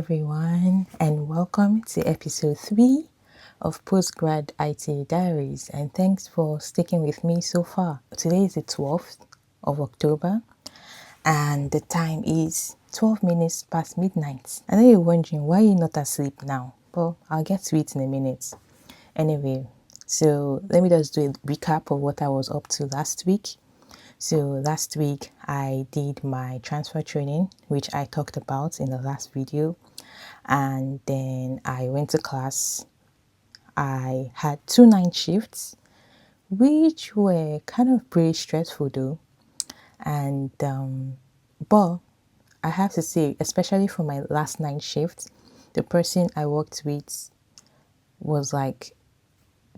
everyone, and welcome to episode 3 of Postgrad IT Diaries, and thanks for sticking with me so far. Today is the 12th of October, and the time is 12 minutes past midnight. I know you're wondering why you're not asleep now. Well, I'll get to it in a minute. Anyway, so let me just do a recap of what I was up to last week. So last week I did my transfer training, which I talked about in the last video, and then I went to class. I had 2 night shifts, which were kind of pretty stressful though, and but I have to say, especially for my last night shift, the person I worked with was like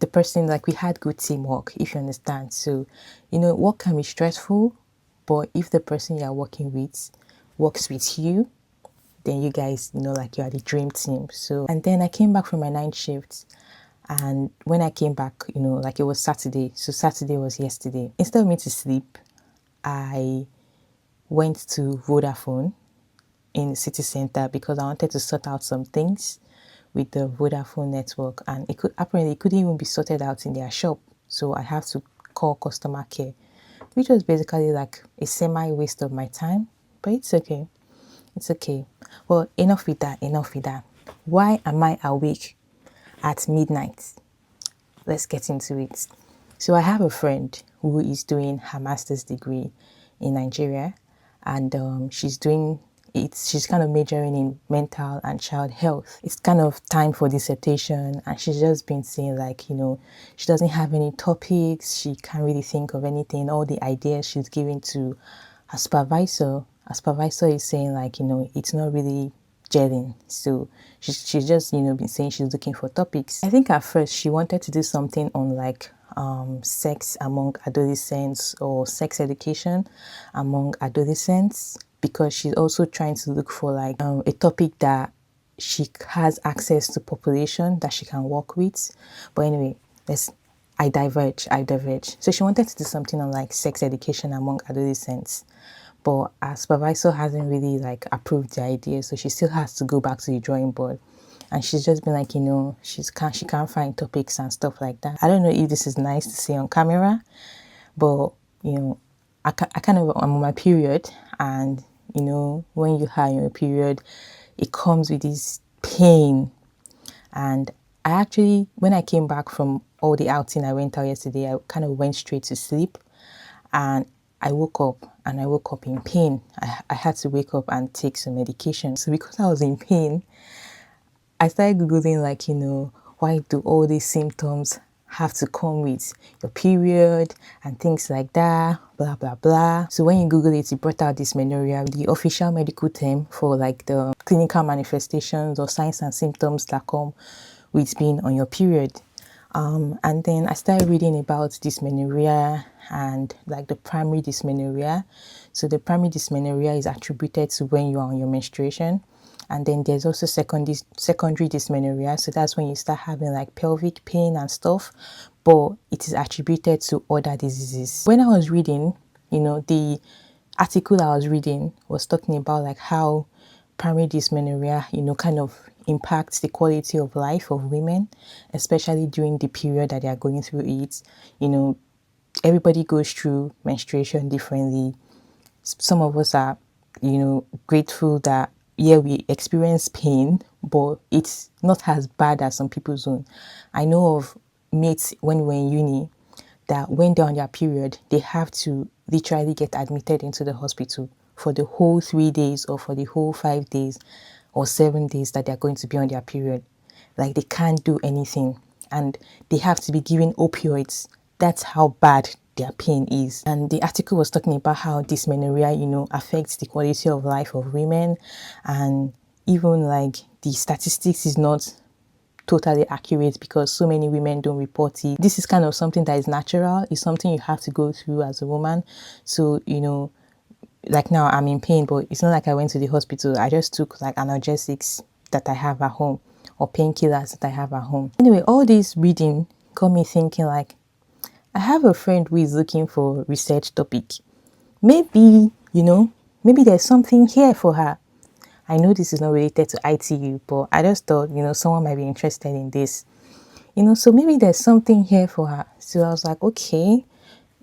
the person, like, we had good teamwork, if you understand. So, work can be stressful, but if the person you're working with works with you, then you guys, like, you are the dream team. So, and then I came back from my night shift, and when I came back, like, it was Saturday. So Saturday was yesterday. Instead of me to sleep, I went to Vodafone in the city center because I wanted to sort out some things with the Vodafone network, and it couldn't even be sorted out in their shop. So I have to call customer care, which was basically like a semi waste of my time, but it's okay. It's okay. Well, enough with that. Why am I awake at midnight? Let's get into it. So I have a friend who is doing her master's degree in Nigeria, and she's doing it. She's kind of majoring in mental and child health. It's kind of time for dissertation, and she's just been saying, like, she doesn't have any topics. She can't really think of anything. All the ideas she's giving to her supervisor. Her supervisor is saying, like, it's not really gelling. So she's just been saying she's looking for topics. I think at first she wanted to do something on, like, sex among adolescents, or sex education among adolescents, because she's also trying to look for, like, a topic that she has access to population that she can work with. But anyway, I diverge. So she wanted to do something on, like, sex education among adolescents, but our supervisor hasn't really, like, approved the idea, so she still has to go back to the drawing board. And she's just been like, she can't find topics and stuff like that. I don't know if this is nice to say on camera, but I kind of, I'm on my period, and when you have your period, it comes with this pain. And I actually, when I came back from all the outing I went out yesterday, I kind of went straight to sleep, and I woke up in pain. I had to wake up and take some medication. So because I was in pain, I started Googling, like, why do all these symptoms have to come with your period and things like that, blah, blah, blah. So when you Google it, it brought out dysmenorrhea, the official medical term for, like, the clinical manifestations or signs and symptoms that come with being on your period. And then I started reading about dysmenorrhea and, like, the primary dysmenorrhea. So the primary dysmenorrhea is attributed to when you are on your menstruation. And then there's also secondary dysmenorrhea. So that's when you start having, like, pelvic pain and stuff, but it is attributed to other diseases. When I was reading, the article I was reading was talking about, like, how primary dysmenorrhea, kind of impacts the quality of life of women, especially during the period that they are going through it. Everybody goes through menstruation differently. Some of us are, grateful that, yeah, we experience pain, but it's not as bad as some people's own. I know of mates when we're in uni that when they're on their period, they have to literally get admitted into the hospital for the whole 3 days, or for the whole 5 days or 7 days that they're going to be on their period. Like, they can't do anything, and they have to be given opioids. That's how bad their pain is. And the article was talking about how dysmenorrhea, affects the quality of life of women, and even, like, the statistics is not totally accurate because so many women don't report it. This is kind of something that is natural. It's something you have to go through as a woman. So, like, now I'm in pain, but it's not like I went to the hospital. I just took, like, analgesics that I have at home, or painkillers that I have at home. Anyway, all this reading got me thinking, like, I have a friend who is looking for a research topic. Maybe there's something here for her. I know this is not related to ITU, but I just thought, someone might be interested in this. So maybe there's something here for her. So I was like, okay,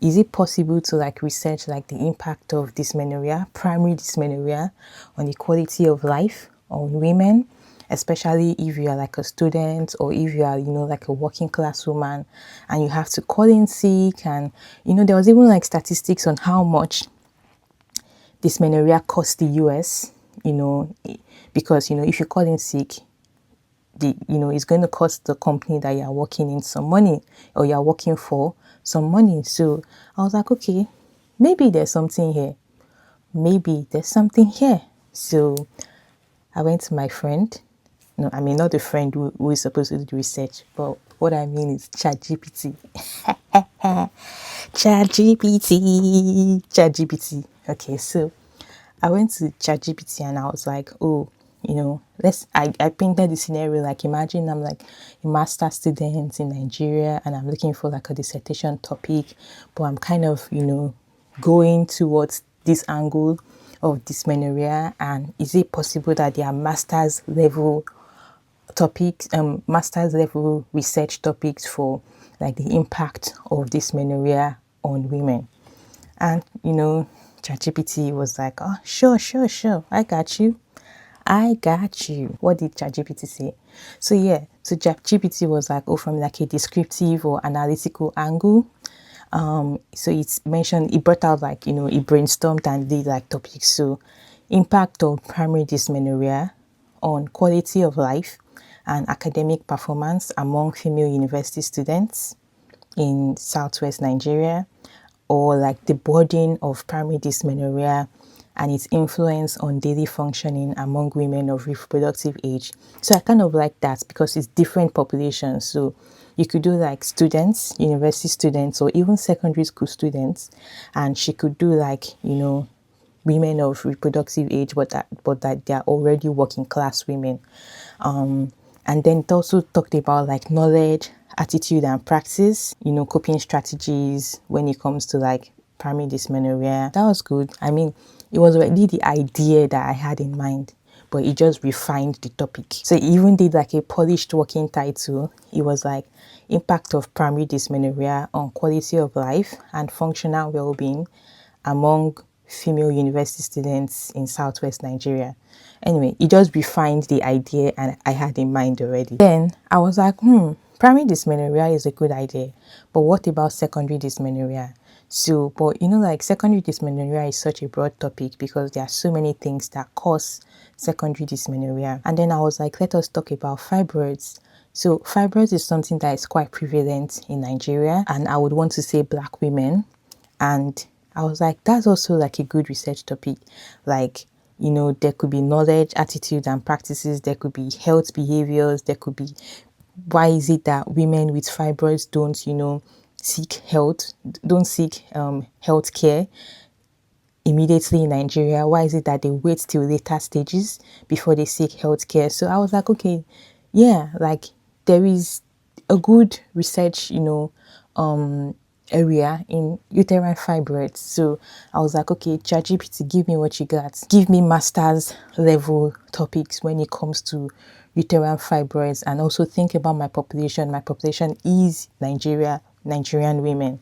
is it possible to like research like the impact of dysmenorrhea, primary dysmenorrhea, on the quality of life on women, especially if you are like a student or if you are, like a working class woman and you have to call in sick. And, there was even like statistics on how much dysmenorrhea costs the US, because, if you call in sick, it's going to cost the company that you're working in some money or you're working for some money. So I was like, okay, maybe there's something here. Maybe there's something here. So I went to my friend. No, I mean, not the friend who is supposed to do the research, but what I mean is ChatGPT. ChatGPT. Okay, so I went to ChatGPT and I was like, oh, I painted the scenario like, imagine I'm like a master's student in Nigeria and I'm looking for like a dissertation topic, but I'm kind of, going towards this angle of dysmenorrhea. And is it possible that there are master's level topics, master's level research topics for like the impact of dysmenorrhea on women? And, ChatGPT was like, oh, sure. I got you. What did ChatGPT say? So yeah, so ChatGPT was like, oh, from like a descriptive or analytical angle. So it brought out like, it brainstormed and did like topics. So impact of primary dysmenorrhea on quality of life and academic performance among female university students in Southwest Nigeria, or like the burden of primary dysmenorrhea and its influence on daily functioning among women of reproductive age. So I kind of like that because it's different populations. So you could do like students, university students, or even secondary school students, and she could do like, women of reproductive age, but that they are already working class women. And then it also talked about like knowledge, attitude and practice, coping strategies when it comes to like primary dysmenorrhea. That was good. I mean, it was already the idea that I had in mind, but it just refined the topic. So it even did like a polished working title. It was like impact of primary dysmenorrhea on quality of life and functional well-being among female university students in Southwest Nigeria. Anyway, it just refined the idea and I had in mind already. Then I was like, primary dysmenorrhea is a good idea, but what about secondary dysmenorrhea? So, but like secondary dysmenorrhea is such a broad topic because there are so many things that cause secondary dysmenorrhea. And then I was like, let us talk about fibroids. So fibroids is something that is quite prevalent in Nigeria, and I would want to say Black women. And I was like, that's also like a good research topic. Like, there could be knowledge, attitude and practices. There could be health behaviors. There could be, why is it that women with fibroids don't seek health care immediately in Nigeria? Why is it that they wait till later stages before they seek health care? So I was like, okay, yeah, like there is a good research, area in uterine fibroids. So I was like, okay, ChatGPT, give me what you got. Give me master's level topics when it comes to uterine fibroids, and also think about my population. My population is Nigerian women.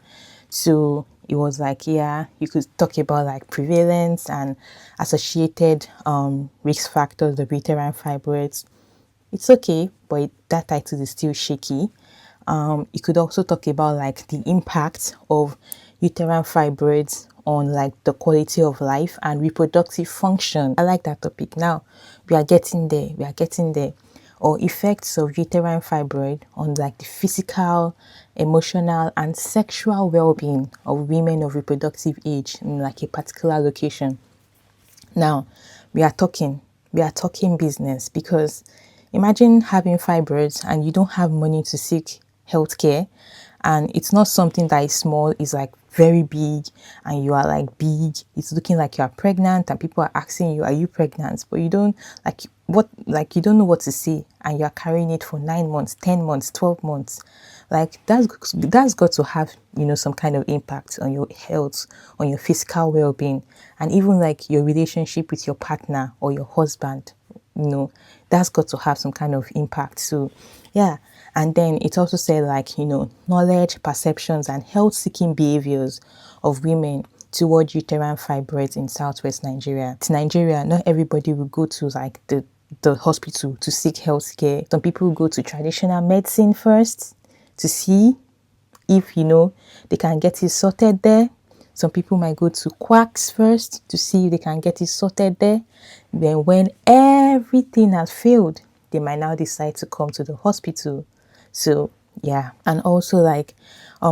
So it was like, yeah, you could talk about like prevalence and associated risk factors of uterine fibroids. It's okay, but that title is still shaky. You could also talk about like the impact of uterine fibroids on like the quality of life and reproductive function. I like that topic. Now we are getting there. Or effects of uterine fibroid on like the physical, emotional and sexual well-being of women of reproductive age in like a particular location. Now we are talking business, because imagine having fibroids and you don't have money to seek healthcare, and it's not something that is small, it's like very big, and you are like big, it's looking like you are pregnant and people are asking you, are you pregnant? But you don't, like, like you don't know what to say, and you're carrying it for 9 months, 10 months, 12 months. Like that's got to have, some kind of impact on your health, on your physical well-being, and even like your relationship with your partner or your husband. That's got to have some kind of impact. So yeah. And then it also said like, knowledge, perceptions, and health seeking behaviors of women toward uterine fibroids in southwest Nigeria. To Nigeria, not everybody will go to like the hospital to seek health care. Some people go to traditional medicine first to see if they can get it sorted there. Some people might go to quacks first to see if they can get it sorted there. Then when everything has failed, they might now decide to come to the hospital. So yeah. And also like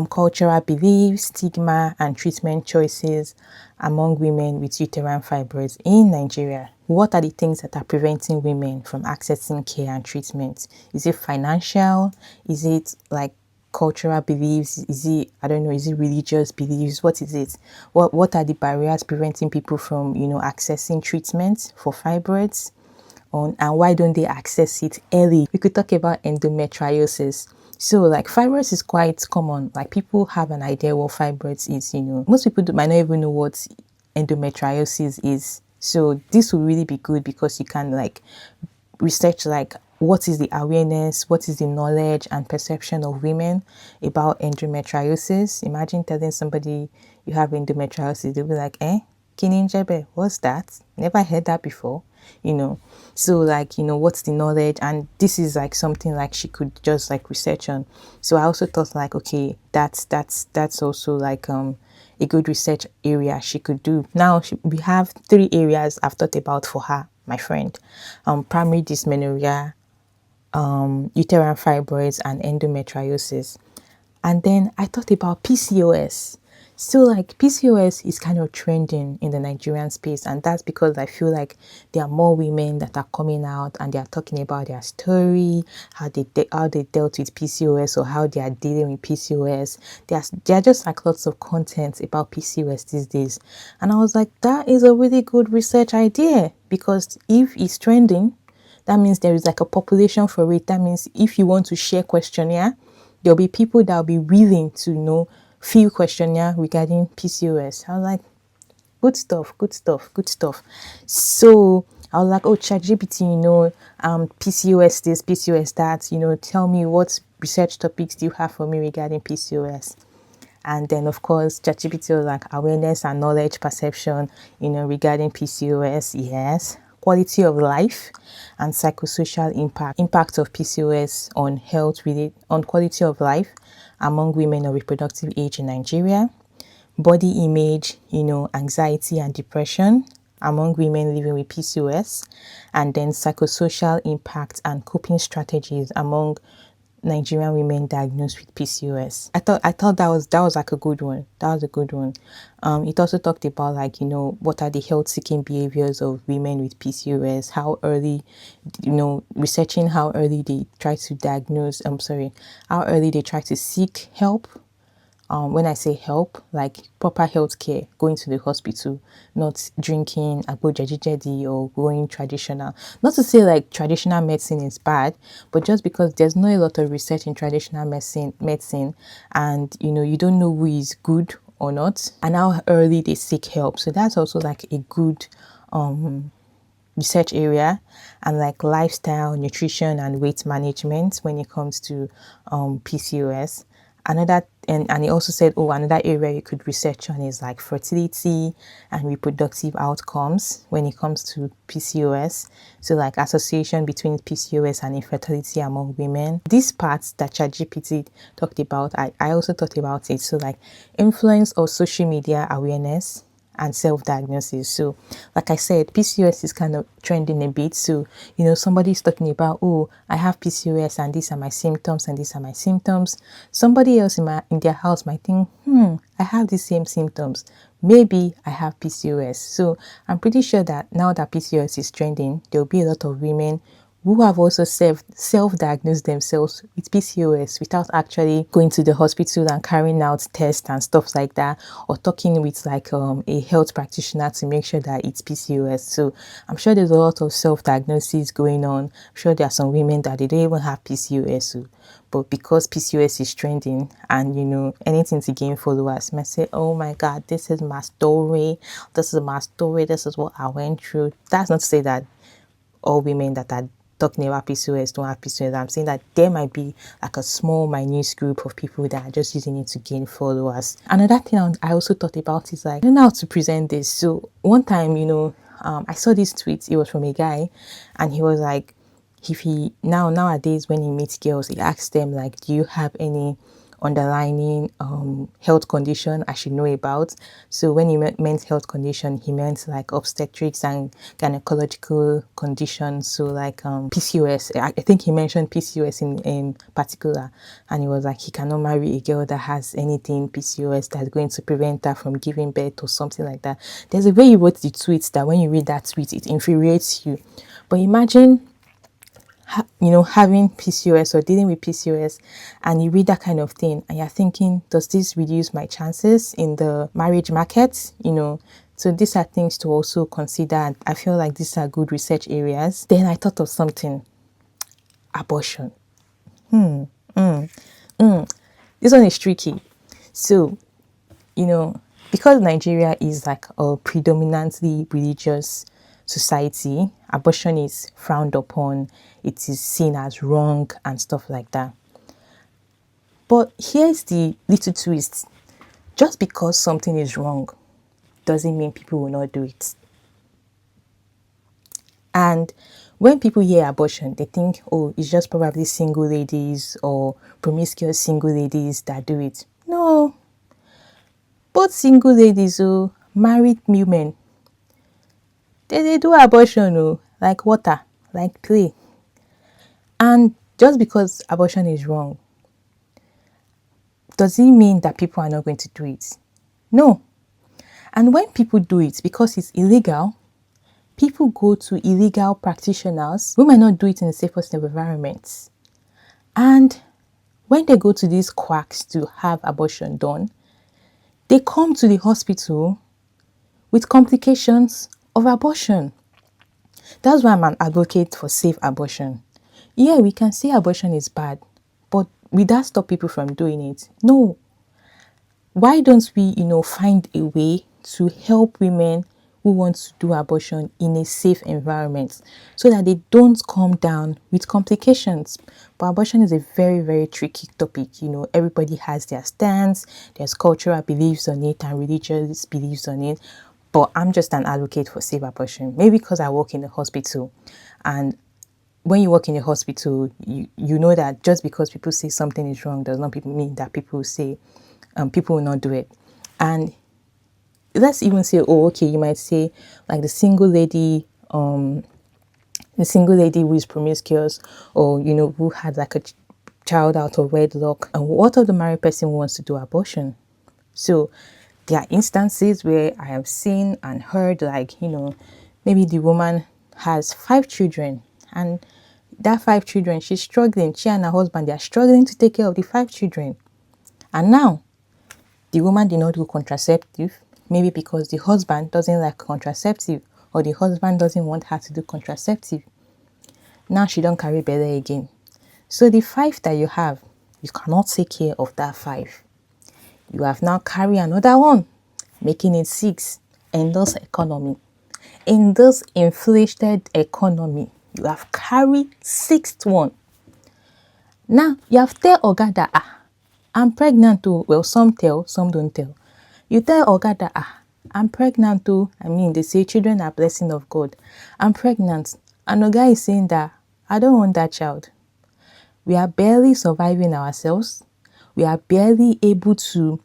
cultural beliefs, stigma, and treatment choices among women with uterine fibroids in Nigeria. What are the things that are preventing women from accessing care and treatment? Is it financial? Is it like cultural beliefs? Is it, I don't know, is it religious beliefs? What is it? What are the barriers preventing people from, accessing treatment for fibroids? And why don't they access it early? We could talk about endometriosis. So like fibroids is quite common. Like people have an idea what fibroids is, Most people might not even know what endometriosis is. So this will really be good because you can like research like what is the awareness, what is the knowledge and perception of women about endometriosis. Imagine telling somebody you have endometriosis, they'll be like, Kininjebe, what's that? Never heard that before, So like, what's the knowledge? And this is like something like she could just like research on. So I also thought like, okay, that's also like a good research area she could do. Now we have 3 areas I've thought about for her, my friend. Primary dysmenorrhea, uterine fibroids, and endometriosis. And then I thought about PCOS. So like PCOS is kind of trending in the Nigerian space, and that's because I feel like there are more women that are coming out and they are talking about their story, how they dealt with PCOS or how they are dealing with PCOS. There are just like lots of content about PCOS these days, and I was like, that is a really good research idea, because if it's trending, that means there is like a population for it. That means if you want to share questionnaire, there'll be people that will be willing to fill questionnaire regarding PCOS. I was like, good stuff, good stuff, good stuff. So I was like, oh, ChatGPT, PCOS this, PCOS that, tell me what research topics do you have for me regarding PCOS? And then, of course, ChatGPT was like awareness and knowledge perception, regarding PCOS, yes. Quality of life and psychosocial impact of PCOS on health, on quality of life among women of reproductive age in Nigeria. Body image, anxiety and depression among women living with PCOS, and then psychosocial impact and coping strategies among Nigerian women diagnosed with PCOS. I thought that was like a good one. That was a good one. It also talked about like, what are the health seeking behaviors of women with PCOS, how early, researching how early they try to diagnose, how early they try to seek help. When I say help, like proper health care, going to the hospital, not drinking agbo jedi or going traditional. Not to say like traditional medicine is bad, but just because there's not a lot of research in traditional medicine, and you don't know who is good or not, and how early they seek help. So that's also like a good research area. And like lifestyle, nutrition, and weight management when it comes to PCOS. And he also said, another area you could research on is like fertility and reproductive outcomes when it comes to PCOS. So like association between PCOS and infertility among women. These parts that ChatGPT talked about, I also thought about it. So like influence of social media awareness and self-diagnosis. So like I said, PCOS is kind of trending a bit. So somebody's talking about, I have PCOS and these are my symptoms and these are my symptoms. Somebody else in their house might think, I have the same symptoms, maybe I have PCOS. So I'm pretty sure that now that PCOS is trending, there'll be a lot of women who have also self-diagnosed themselves with PCOS without actually going to the hospital and carrying out tests and stuff like that, or talking with like a health practitioner to make sure that it's PCOS. So I'm sure there's a lot of self-diagnosis going on. I'm sure there are some women that they don't even have PCOS. So, but because PCOS is trending and, you know, anything to gain followers, might say, oh my God, this is my story. This is my story. This is what I went through. That's not to say that all women that are talking about PCOS don't have PCOS. I'm saying that there might be like a small, minute group of people that are just using it to gain followers. Another thing I also thought about is like, I don't know how to present this. So one time, you know, I saw this tweet. It was from a guy, and he was like, if he nowadays when he meets girls, he asks them like, do you have any underlying health condition I should know about? So when he meant health condition, he meant like obstetrics and gynecological conditions. So like PCOS. I think he mentioned PCOS in particular, and he was like, he cannot marry a girl that has anything PCOS that's going to prevent her from giving birth or something like that. There's a way he wrote the tweet that when you read that tweet, it infuriates you. But imagine, you know, having PCOS or dealing with PCOS, and you read that kind of thing and you're thinking, does this reduce my chances in the marriage market? You know, so these are things to also consider. I feel like these are good research areas. Then I thought of something: abortion. This one is tricky. So, you know, because Nigeria is like a predominantly religious society, abortion is frowned upon, it is seen as wrong and stuff like that. But here's the little twist: just because something is wrong doesn't mean people will not do it. And when people hear abortion, they think, oh, it's just probably single ladies or promiscuous single ladies that do it. No, both single ladies or married women, they do abortion, like water, like play. And just because abortion is wrong, does it mean that people are not going to do it? No. And when people do it because it's illegal, people go to illegal practitioners who might not do it in the safest of environments. And when they go to these quacks to have abortion done, they come to the hospital with complications of abortion. That's why I'm an advocate for safe abortion. Yeah, we can say abortion is bad, but will that stop people from doing it? No. Why don't we, find a way to help women who want to do abortion in a safe environment so that they don't come down with complications? But abortion is a very, very tricky topic. Everybody has their stance, there's cultural beliefs on it and religious beliefs on it. But I'm just an advocate for safe abortion. Maybe because I work in the hospital, and when you work in a hospital, you know that just because people say something is wrong does not mean that people will not do it. And let's even say, you might say like the single lady who is promiscuous, or who had like a child out of wedlock, and what of the married person who wants to do abortion? So there are instances where I have seen and heard like, maybe the woman has 5 children, and that 5 children, she's struggling. She and her husband, they are struggling to take care of the 5 children. And now the woman did not do contraceptive, maybe because the husband doesn't like contraceptive, or the husband doesn't want her to do contraceptive. Now she don't carry belly again. So the 5 that you have, you cannot take care of that 5. You have now carry another one, making it 6. In this economy, in this inflated economy, you have carried 6th one. Now you have tell Oga that I'm pregnant too. Well, some tell, some don't tell. You tell Oga that I'm pregnant too. They say children are blessing of God. I'm pregnant. And Oga is saying that I don't want that child. We are barely surviving ourselves. We are barely able to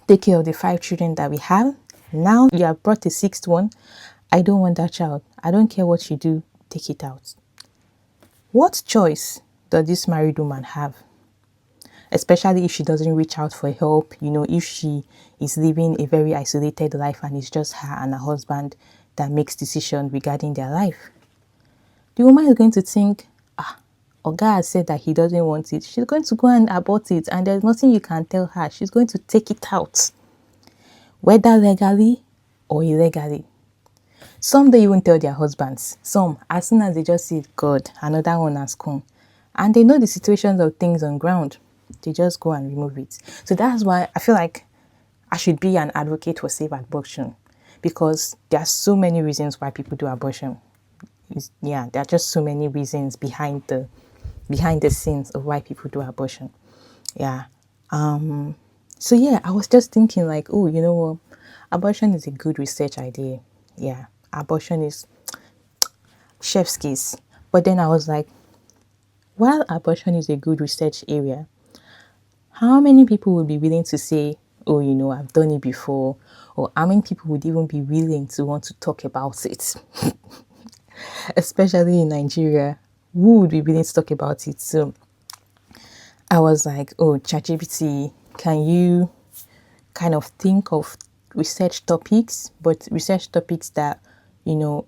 take care of the 5 children that we have. Now you have brought a 6th one. I don't want that child. I don't care what you do. Take it out. What choice does this married woman have? Especially if she doesn't reach out for help, if she is living a very isolated life and it's just her and her husband that makes decisions regarding their life. the woman is going to think, Oga has said that he doesn't want it. She's going to go and abort it, and there's nothing you can tell her. She's going to take it out, whether legally or illegally. Some don't even tell their husbands. Some, as soon as they just see, God, another one has come, and they know the situations of things on ground, they just go and remove it. So that's why I feel like I should be an advocate for safe abortion, because there are so many reasons why people do abortion. There are just so many reasons behind the scenes of why people do abortion. Yeah. So yeah, I was just thinking like, oh, you know what? Abortion is a good research idea. Yeah. Abortion is chef's kiss. But then I was like, while abortion is a good research area, how many people would be willing to say, oh, you know, I've done it before? Or how many people would even be willing to want to talk about it? Especially in Nigeria, who would be willing to talk about it? So I was like, oh, ChatGPT, can you kind of think of research topics, but research topics that, you know,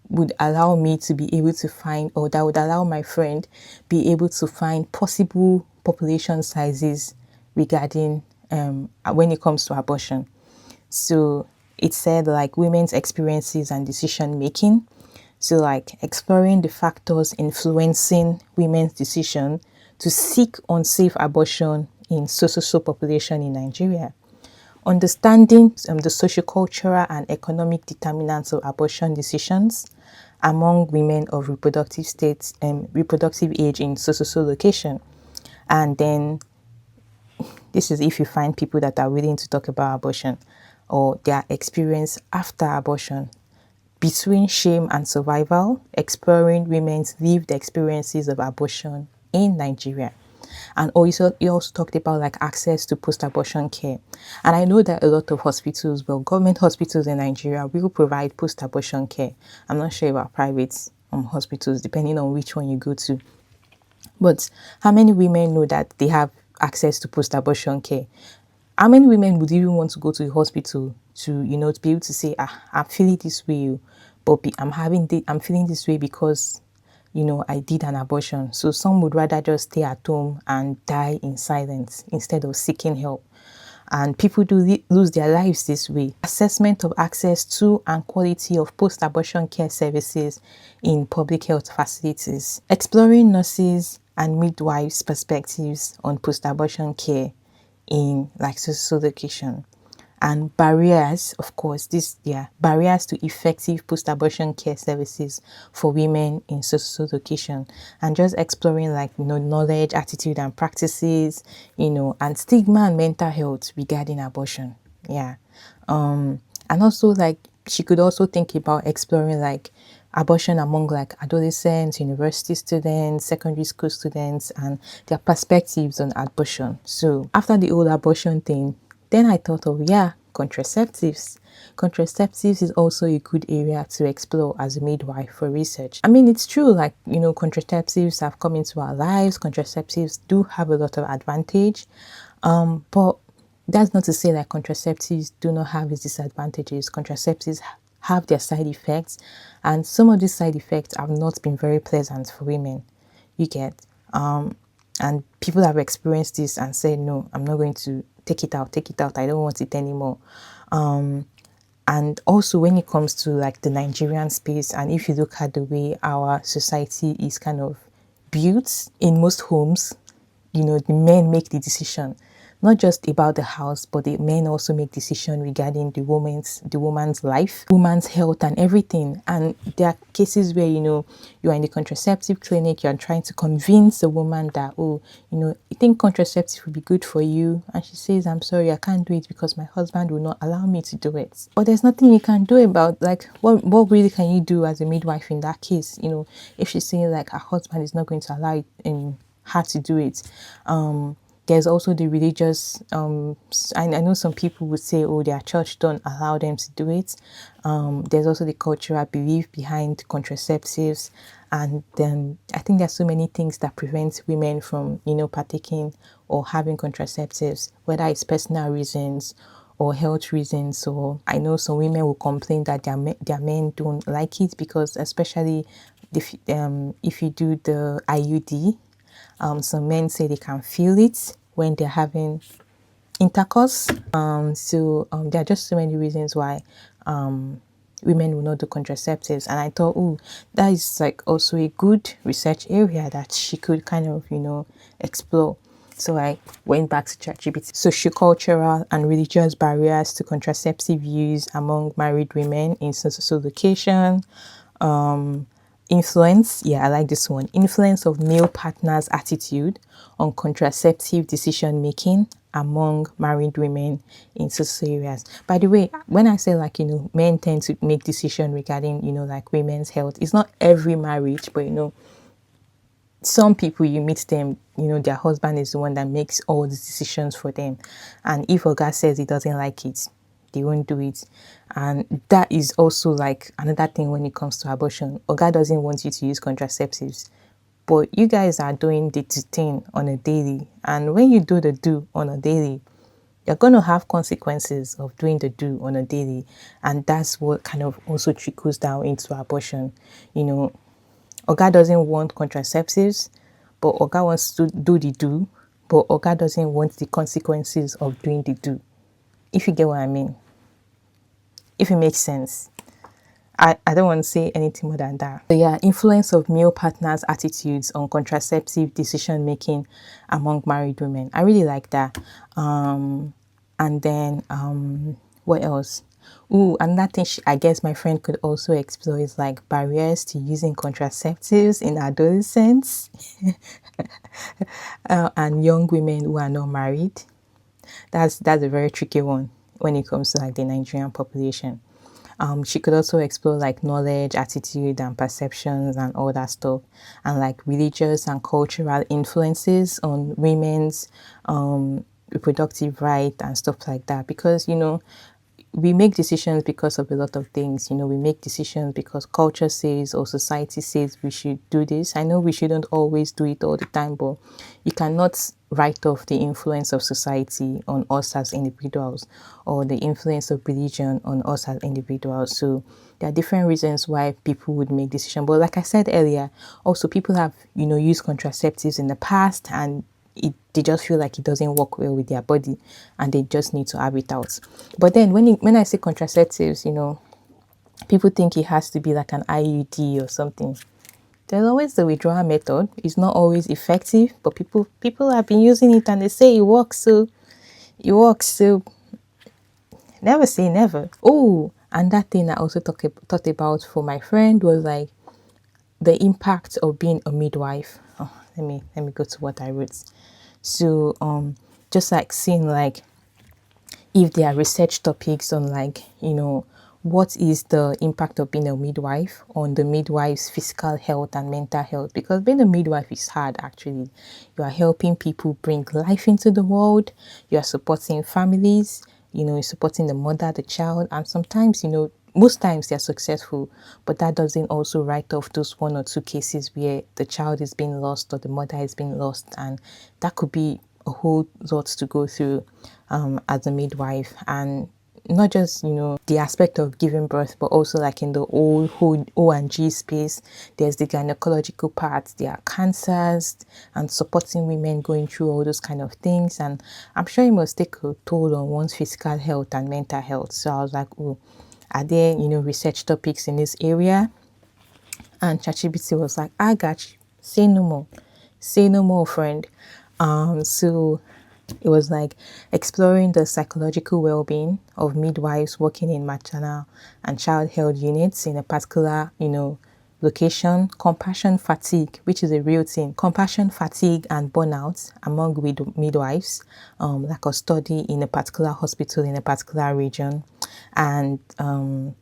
would allow me to be able to find, or that would allow my friend be able to find possible population sizes regarding when it comes to abortion. So it said like women's experiences and decision making. So like exploring the factors influencing women's decision to seek unsafe abortion in so population in Nigeria. Understanding the sociocultural and economic determinants of abortion decisions among women of reproductive states and reproductive age in so location. And then this is if you find people that are willing to talk about abortion or their experience after abortion. Between shame and survival, exploring women's lived experiences of abortion in Nigeria. And also, he also talked about like access to post-abortion care. And I know that a lot of hospitals, well, government hospitals in Nigeria will provide post-abortion care. I'm not sure about private hospitals, depending on which one you go to. But how many women know that they have access to post-abortion care? How many women would even want to go to the hospital to, you know, to be able to say, I'm feeling this way, but I'm feeling this way because, you know, I did an abortion. So some would rather just stay at home and die in silence instead of seeking help. And people do lose their lives this way. Assessment of access to and quality of post-abortion care services in public health facilities. Exploring nurses and midwives' perspectives on post-abortion care in like social location. And barriers, of course, barriers to effective post-abortion care services for women in social location, and just exploring like, you know, knowledge, attitude and practices, you know, and stigma and mental health regarding abortion. Yeah. And also like she could also think about exploring like abortion among like adolescents, university students, secondary school students, and their perspectives on abortion. So after the whole abortion thing, then I thought of, contraceptives. Contraceptives is also a good area to explore as a midwife for research. I mean, it's true, like, you know, contraceptives have come into our lives. Contraceptives do have a lot of advantage. But that's not to say that contraceptives do not have its disadvantages. Contraceptives have their side effects, and some of these side effects have not been very pleasant for women. You get, and people have experienced this and said, no, I'm not going to take it out. I don't want it anymore. And also when it comes to like the Nigerian space, and if you look at the way our society is kind of built, in most homes, you know, the men make the decision, not just about the house, but the men also make decision regarding the woman's life, woman's health and everything. And there are cases where, you know, you are in the contraceptive clinic, you're trying to convince the woman that, oh, you know, you think contraceptive would be good for you. And she says, I'm sorry, I can't do it because my husband will not allow me to do it. But there's nothing you can do about, like, what really can you do as a midwife in that case? You know, if she's saying like her husband is not going to allow her to do it. There's also the religious, I know some people would say, oh, their church don't allow them to do it. There's also the cultural belief behind contraceptives. And then I think there's so many things that prevent women from, you know, partaking or having contraceptives, whether it's personal reasons or health reasons. So I know some women will complain that their men don't like it because, especially if you do the IUD, some men say they can feel it when they're having intercourse. There are just so many reasons why women will not do contraceptives, and I thought, oh, that is like also a good research area that she could kind of explore. So I went back to ChatGPT. Sociocultural and religious barriers to contraceptive use among married women in so location. Influence, yeah, I like this one. Influence of male partners' attitude on contraceptive decision making among married women in social areas. By the way, when I say like, men tend to make decisions regarding, like women's health, it's not every marriage, but some people you meet them, their husband is the one that makes all the decisions for them. And if a guy says he doesn't like it, they won't do it. And that is also like another thing when it comes to abortion. Oga doesn't want you to use contraceptives, but you guys are doing the thing on a daily. And when you do the do on a daily, you're going to have consequences of doing the do on a daily. And that's what kind of also trickles down into abortion. Oga doesn't want contraceptives, but Oga wants to do the do, but Oga doesn't want the consequences of doing the do. If you get what I mean. If it makes sense. I don't want to say anything more than that. So yeah, influence of male partners' attitudes on contraceptive decision making among married women. I really like that. And then what else? Ooh, another thing I guess my friend could also explore is like barriers to using contraceptives in adolescents and young women who are not married. That's a very tricky one when it comes to like the Nigerian population. She could also explore like knowledge, attitude, and perceptions and all that stuff, and like religious and cultural influences on women's reproductive right and stuff like that. Because we make decisions because of a lot of things. We make decisions because culture says or society says we should do this. I know we shouldn't always do it all the time, but you cannot write off the influence of society on us as individuals or the influence of religion on us as individuals. So there are different reasons why people would make decisions. But like I said earlier, also people have, used contraceptives in the past and they just feel like it doesn't work well with their body and they just need to have it out. But then when I say contraceptives, people think it has to be like an IUD or something. There's always the withdrawal method. It's not always effective, but people have been using it and they say it works. So it works. So never say never. Oh, and that thing I also thought about for my friend was like the impact of being a midwife. Oh, let me go to what I wrote. So just like seeing like if there are research topics on like what is the impact of being a midwife on the midwife's physical health and mental health, because being a midwife is hard. Actually, you are helping people bring life into the world, you are supporting families, you're supporting the mother, the child, and sometimes most times they're successful, but that doesn't also write off those one or two cases where the child is being lost or the mother is being lost, and that could be a whole lot to go through as a midwife. And not just the aspect of giving birth, but also like in the whole O&G space, there's the gynecological part, there are cancers and supporting women going through all those kind of things, and I'm sure it must take a toll on one's physical health and mental health. So I was like, oh, are there research topics in this area? And ChatGPT was like, I got you, say no more, friend. So it was like exploring the psychological well-being of midwives working in maternal and child health units in a particular, location, compassion fatigue, which is a real thing, compassion fatigue and burnout among midwives, like a study in a particular hospital in a particular region, and the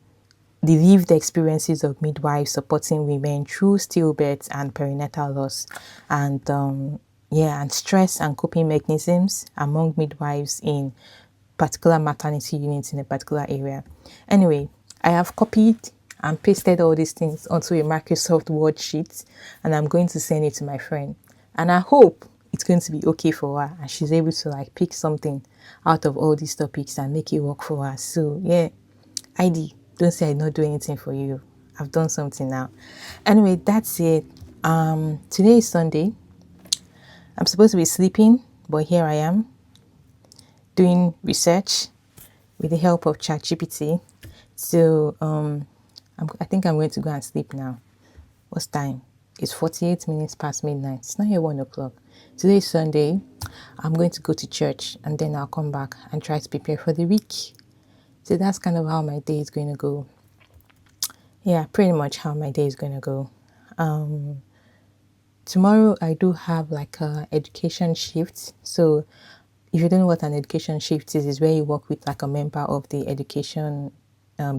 lived experiences of midwives supporting women through stillbirth and perinatal loss, and and stress and coping mechanisms among midwives in particular maternity units in a particular area. Anyway, I have copied and pasted all these things onto a Microsoft Word sheet, and I'm going to send it to my friend. And I hope it's going to be okay for her and she's able to like pick something out of all these topics and make it work for her. So yeah, ID, don't say I not do anything for you. I've done something now. Anyway, that's it. Today is Sunday. I'm supposed to be sleeping, but here I am doing research with the help of ChatGPT. So I think I'm going to go and sleep now. What's time? It's 48 minutes past midnight. It's not yet 1 o'clock. Today is Sunday. I'm going to go to church and then I'll come back and try to prepare for the week. So that's kind of how my day is going to go. Yeah, pretty much how my day is going to go. Tomorrow I do have like a education shift. So if you don't know what an education shift is where you work with like a member of the education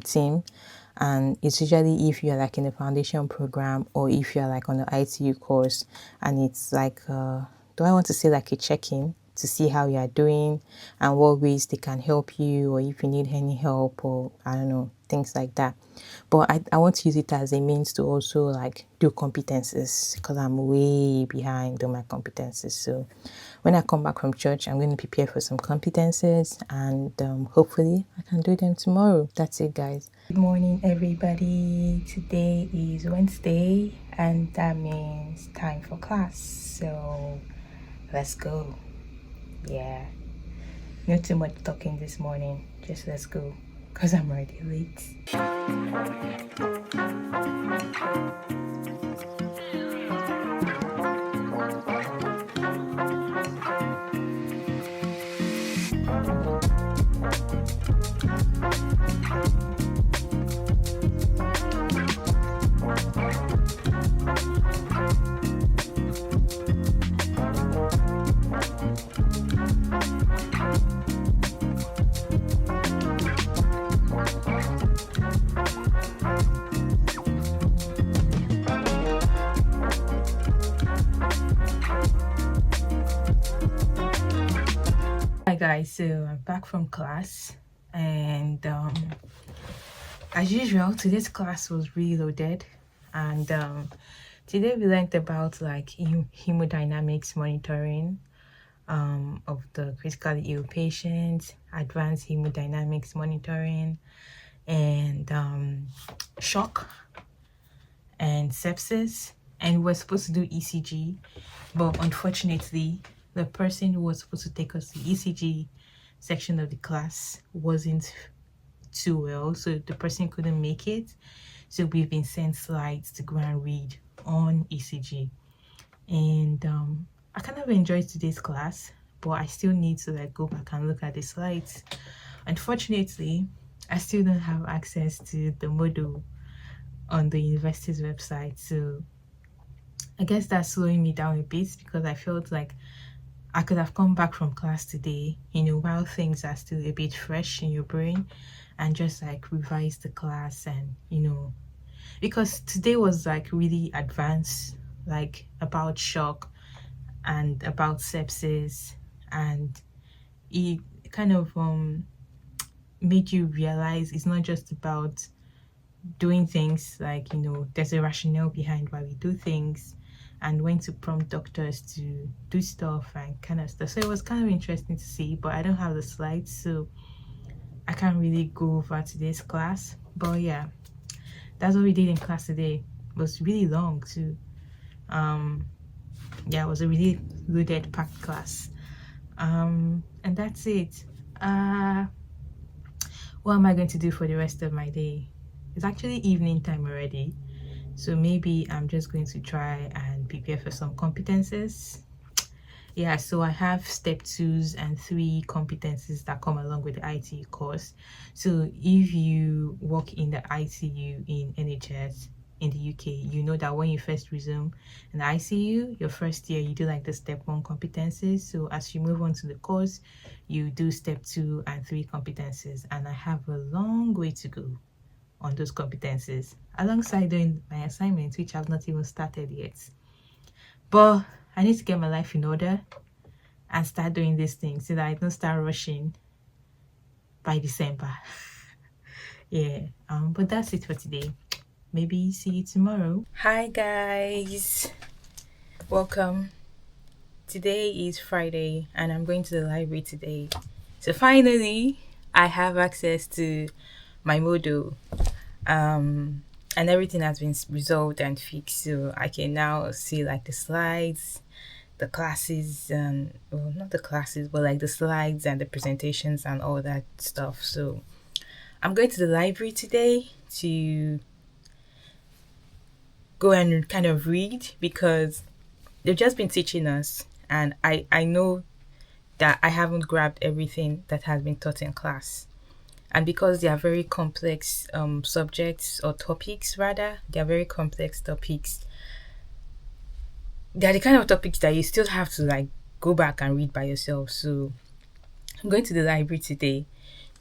team, and it's usually if you're like in a foundation program or if you're like on an ICU course, and it's like do I want to say like a check-in to see how you are doing and what ways they can help you, or if you need any help, or I don't know, things like that. But I want to use it as a means to also like do competencies because I'm way behind on my competencies. So when I come back from church, I'm going to prepare for some competencies and hopefully I can do them tomorrow. That's it, guys. Good morning, everybody. Today is Wednesday and that means time for class. So let's go. Yeah. Not too much talking this morning. Just let's go because I'm already late. Hi guys, so I'm back from class and as usual today's class was really loaded, and today we learned about like hemodynamics monitoring of the critically ill patients, advanced hemodynamics monitoring, and shock and sepsis, and we're supposed to do ECG, but unfortunately the person who was supposed to take us the ECG section of the class wasn't too well, so the person couldn't make it. So we've been sent slides to go and read on ECG, and I kind of enjoyed today's class, but I still need to like go back and look at the slides. Unfortunately, I still don't have access to the module on the university's website, so I guess that's slowing me down a bit because I felt like I could have come back from class today, while things are still a bit fresh in your brain, and just like revise the class, and because today was like really advanced, like about shock and about sepsis, and it kind of made you realize it's not just about doing things, like there's a rationale behind why we do things and when to prompt doctors to do stuff and kind of stuff. So it was kind of interesting to see, but I don't have the slides, so I can't really go over today's class. But yeah, that's what we did in class today. It was really long too. Yeah, it was a really loaded, packed class. And that's it. What am I going to do for the rest of my day? It's actually evening time already, so maybe I'm just going to try and prepare for some competences. Yeah, so I have step 2s and 3 competencies that come along with the ICU course. So if you work in the ICU in NHS in the UK, you know that when you first resume in the ICU, your first year, you do like the step 1 competencies. So as you move on to the course, you do step 2 and 3 competencies, and I have a long way to go on those competencies alongside doing my assignments, which I've not even started yet. But I need to get my life in order and start doing these things so that I don't start rushing by December. Yeah, but that's it for today. Maybe see you tomorrow. Hi guys, welcome. Today is Friday and I'm going to the library today. So finally I have access to my module. and everything has been resolved and fixed, so I can now see like the slides, the classes, and well, not the classes, but like the slides and the presentations and all that stuff. So I'm going to the library today to go and kind of read, because they've just been teaching us, and I know that I haven't grabbed everything that has been taught in class. And because they are very complex subjects, or topics rather, they are very complex topics. They are the kind of topics that you still have to like go back and read by yourself. So I'm going to the library today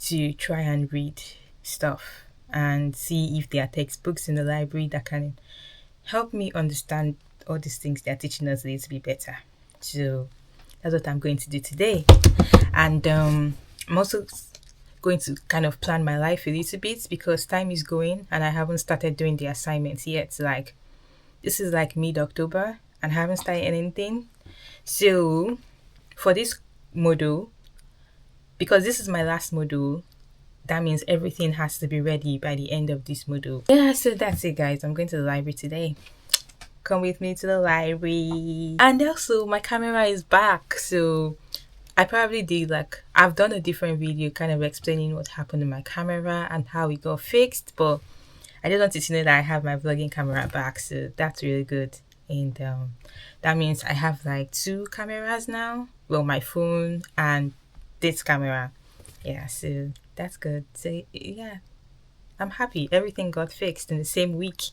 to try and read stuff and see if there are textbooks in the library that can help me understand all these things they're teaching us a little bit better. So that's what I'm going to do today. And I'm also going to kind of plan my life a little bit, because time is going and I haven't started doing the assignments yet. Like, this is like mid-October and I haven't started anything. So for this module, because this is my last module, that means everything has to be ready by the end of this module. Yeah, so that's it, guys. I'm going to the library today. Come with me to the library. And also, my camera is back, so I probably did like, I've done a different video kind of explaining what happened to my camera and how it got fixed, but I just wanted to know that I have my vlogging camera back, so that's really good. And that means I have like 2 cameras now. Well, my phone and this camera. Yeah, so that's good. So yeah, I'm happy everything got fixed in the same week.